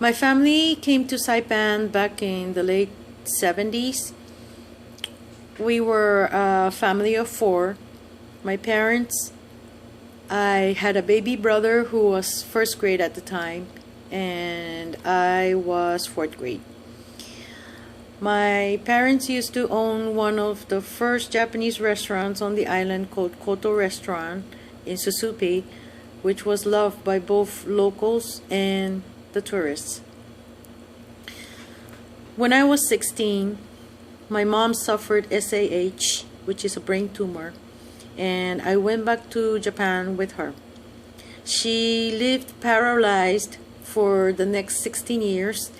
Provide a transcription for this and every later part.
My family came to Saipan back in the late 70s. We were a family of 4. My parents, I had a baby brother who was first grade at the time, and I was 4th grade. My parents used to own one of the first Japanese restaurants on the island called Koto Restaurant in Susupe, which was loved by both locals and the tourists. When I was 16, my mom suffered SAH, which is a brain tumor, and I went back to Japan with her. She lived paralyzed for the next 16 years,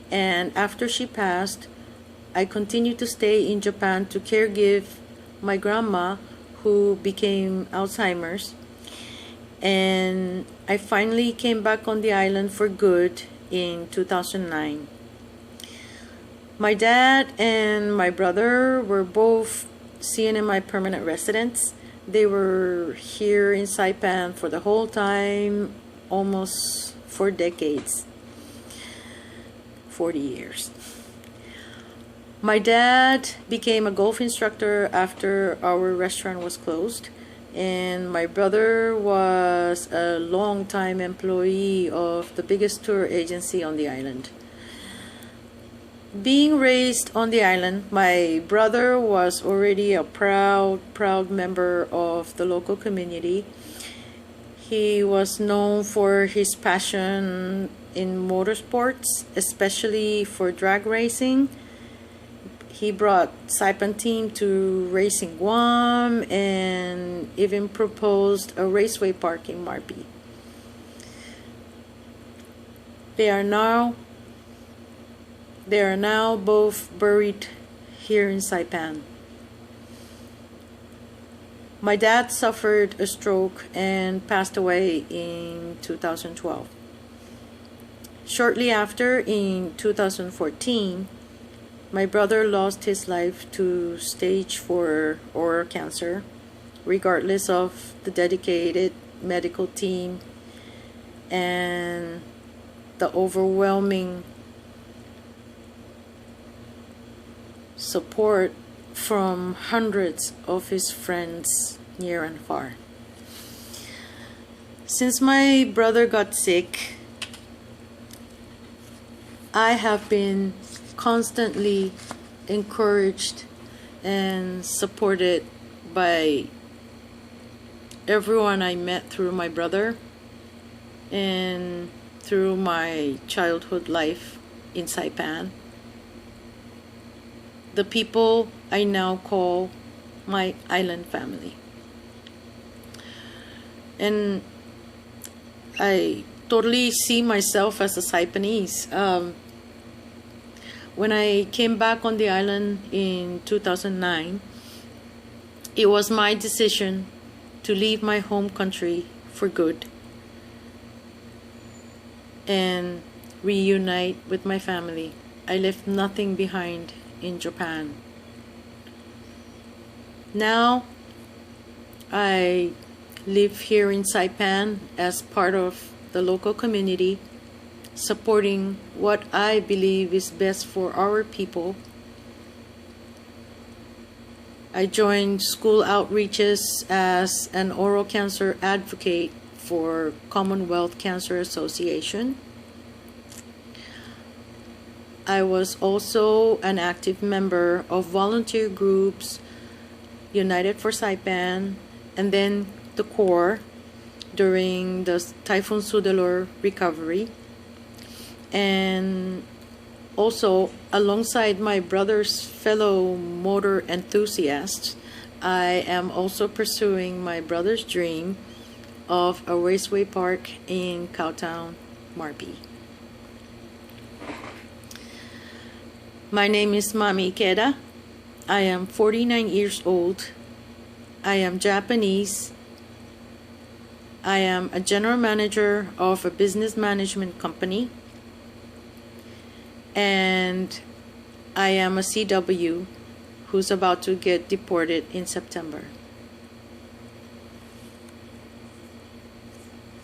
and after she passed, I continued to stay in Japan to caregive my grandma, who became Alzheimer's. And I finally came back on the island for good in 2009. My dad and my brother were both CNMI permanent residents. They were here in Saipan for the whole time, almost 4 decades, 40 years. My dad became a golf instructor after our restaurant was closed, and my brother was a long-time employee of the biggest tour agency on the island. Being raised on the island, my brother was already a proud member of the local community. He was known for his passion in motorsports, especially for drag racing. He brought Saipan team to racing Guam and even proposed a raceway park in Marpi. They are now both buried here in Saipan. My dad suffered a stroke and passed away in 2012. Shortly after, in 2014, my brother lost his life to stage 4 oral cancer, regardless of the dedicated medical team and the overwhelming support from hundreds of his friends near and far. Since my brother got sick, I have been constantly encouraged and supported by everyone I met through my brother and through my childhood life in Saipan. The people I now call my island family. And I totally see myself as a Saipanese. When I came back on the island in 2009, it was my decision to leave my home country for good and reunite with my family. I left nothing behind in Japan. Now I live here in Saipan as part of the local community, supporting what I believe is best for our people. I joined school outreaches as an oral cancer advocate for Commonwealth Cancer Association. I was also an active member of volunteer groups, United for Saipan, and then the Corps during the Typhoon Soudelor recovery. And also, alongside my brother's fellow motor enthusiasts, I am also pursuing my brother's dream of a raceway park in Cowtown, Marpi. My name is Mami Ikeda. I am 49 years old. I am Japanese. I am a general manager of a business management company. And I am a CW who's about to get deported in September.